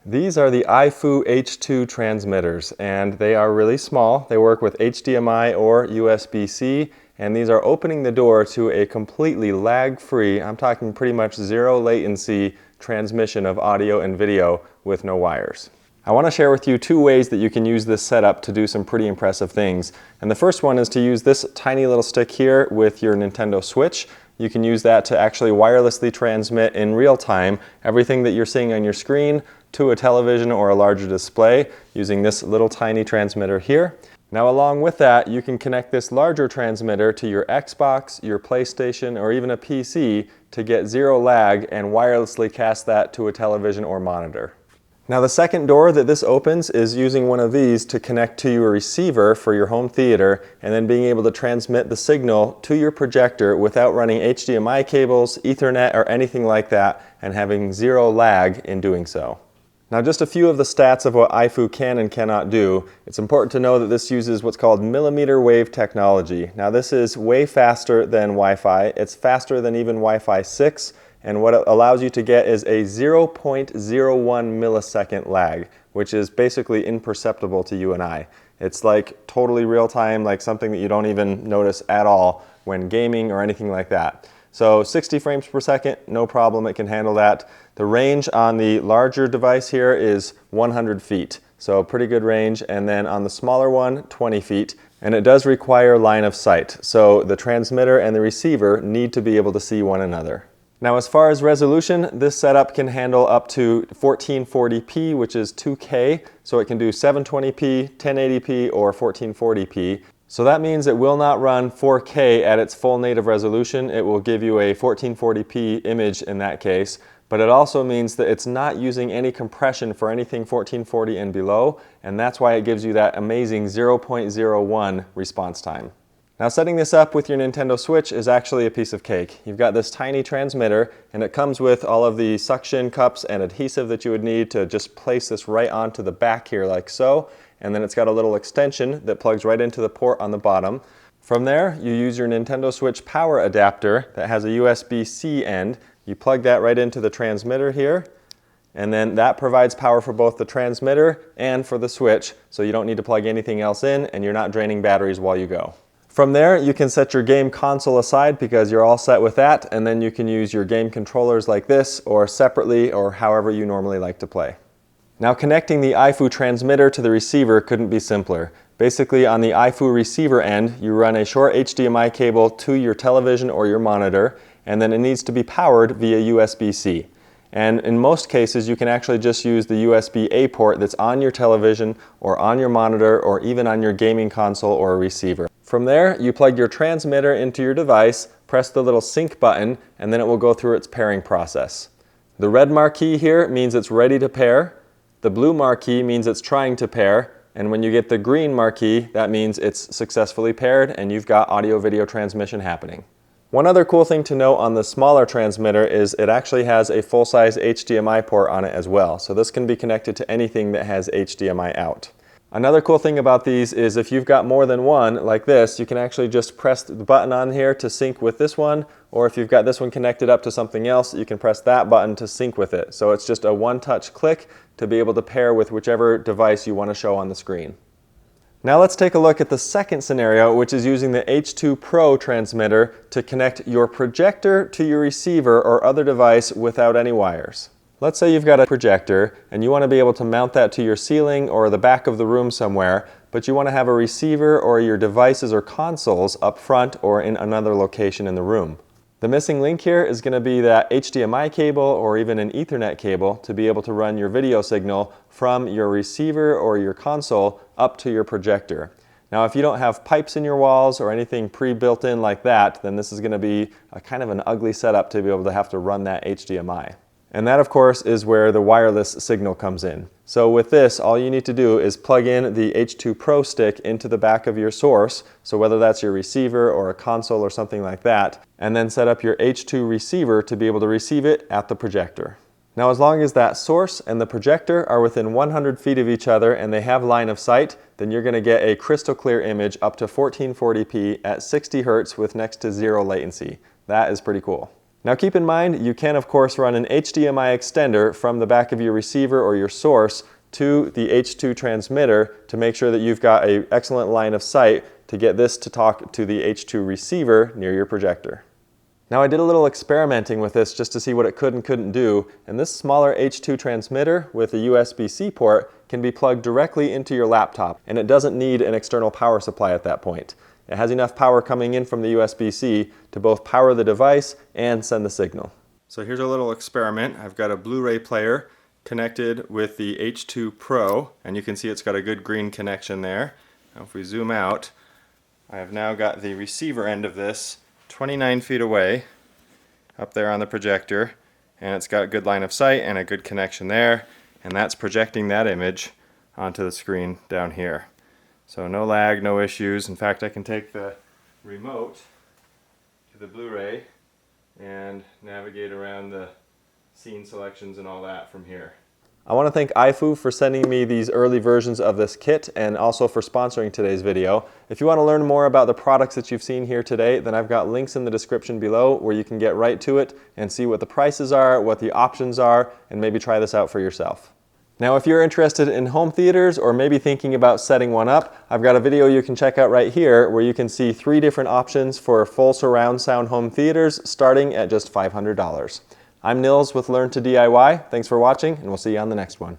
These are the iFoo H2 transmitters, and they are really small. They work with HDMI or USB-C, and these are opening the door to a completely lag-free, I'm talking pretty much zero latency transmission of audio and video with no wires. I want to share with you two ways that you can use this setup to do some pretty impressive things. And the first one is to use this tiny little stick here with your Nintendo Switch. You can use that to actually wirelessly transmit in real time everything that you're seeing on your screen to a television or a larger display using this little tiny transmitter here. Now along with that, you can connect this larger transmitter to your Xbox, your PlayStation, or even a PC to get zero lag and wirelessly cast that to a television or monitor. Now the second door that this opens is using one of these to connect to your receiver for your home theater and then being able to transmit the signal to your projector without running HDMI cables, Ethernet, or anything like that, and having zero lag in doing so. Now just a few of the stats of what iFoo can and cannot do. It's important to know that this uses what's called millimeter wave technology. Now this is way faster than Wi-Fi. It's faster than even Wi-Fi 6. And what it allows you to get is a 0.01 millisecond lag, which is basically imperceptible to you and I. It's like totally real time, like something that you don't even notice at all when gaming or anything like that. So 60 frames per second, no problem, it can handle that. The range on the larger device here is 100 feet, so pretty good range. And then on the smaller one, 20 feet. And it does require line of sight, so the transmitter and the receiver need to be able to see one another. Now as far as resolution, this setup can handle up to 1440p, which is 2K, so it can do 720p, 1080p, or 1440p. So that means it will not run 4K at its full native resolution. It will give you a 1440p image in that case, but it also means that it's not using any compression for anything 1440 and below, and that's why it gives you that amazing 0.01 response time. Now setting this up with your Nintendo Switch is actually a piece of cake. You've got this tiny transmitter and it comes with all of the suction cups and adhesive that you would need to just place this right onto the back here like so. And then it's got a little extension that plugs right into the port on the bottom. From there, you use your Nintendo Switch power adapter that has a USB-C end. You plug that right into the transmitter here, and then that provides power for both the transmitter and for the Switch, so you don't need to plug anything else in and you're not draining batteries while you go. From there, you can set your game console aside because you're all set with that, and then you can use your game controllers like this or separately or however you normally like to play. Now connecting the iFoo transmitter to the receiver couldn't be simpler. Basically on the iFoo receiver end, you run a short HDMI cable to your television or your monitor, and then it needs to be powered via USB-C. And in most cases, you can actually just use the USB-A port that's on your television or on your monitor or even on your gaming console or receiver. From there, you plug your transmitter into your device, press the little sync button, and then it will go through its pairing process. The red marquee here means it's ready to pair. The blue marquee means it's trying to pair. And when you get the green marquee, that means it's successfully paired and you've got audio-video transmission happening. One other cool thing to note on the smaller transmitter is it actually has a full-size HDMI port on it as well. So this can be connected to anything that has HDMI out. Another cool thing about these is if you've got more than one like this, you can actually just press the button on here to sync with this one, or if you've got this one connected up to something else, you can press that button to sync with it. So it's just a one-touch click to be able to pair with whichever device you want to show on the screen. Now let's take a look at the second scenario, which is using the H2 Pro transmitter to connect your projector to your receiver or other device without any wires. Let's say you've got a projector and you want to be able to mount that to your ceiling or the back of the room somewhere, but you want to have a receiver or your devices or consoles up front or in another location in the room. The missing link here is going to be that HDMI cable or even an Ethernet cable to be able to run your video signal from your receiver or your console up to your projector. Now if you don't have pipes in your walls or anything pre-built in like that, then this is going to be a kind of an ugly setup to be able to have to run that HDMI. And that, of course, is where the wireless signal comes in. So with this, all you need to do is plug in the H2 Pro stick into the back of your source, so whether that's your receiver or a console or something like that, and then set up your H2 receiver to be able to receive it at the projector. Now as long as that source and the projector are within 100 feet of each other and they have line of sight, then you're going to get a crystal clear image up to 1440p at 60 Hz with next to zero latency. That is pretty cool. Now keep in mind, you can of course run an HDMI extender from the back of your receiver or your source to the H2 transmitter to make sure that you've got an excellent line of sight to get this to talk to the H2 receiver near your projector. Now I did a little experimenting with this just to see what it could and couldn't do, and this smaller H2 transmitter with a USB-C port can be plugged directly into your laptop, and it doesn't need an external power supply at that point. It has enough power coming in from the USB-C to both power the device and send the signal. So here's a little experiment. I've got a Blu-ray player connected with the H2 Pro, and you can see it's got a good green connection there. Now if we zoom out, I have now got the receiver end of this 29 feet away up there on the projector, and it's got a good line of sight and a good connection there, and that's projecting that image onto the screen down here. So no lag, no issues. In fact, I can take the remote to the Blu-ray and navigate around the scene selections and all that from here. I want to thank iFoo for sending me these early versions of this kit and also for sponsoring today's video. If you want to learn more about the products that you've seen here today, then I've got links in the description below where you can get right to it and see what the prices are, what the options are, and maybe try this out for yourself. Now if you're interested in home theaters or maybe thinking about setting one up, I've got a video you can check out right here where you can see 3 different options for full surround sound home theaters starting at just $500. I'm Nils with Learn to DIY. Thanks for watching, and we'll see you on the next one.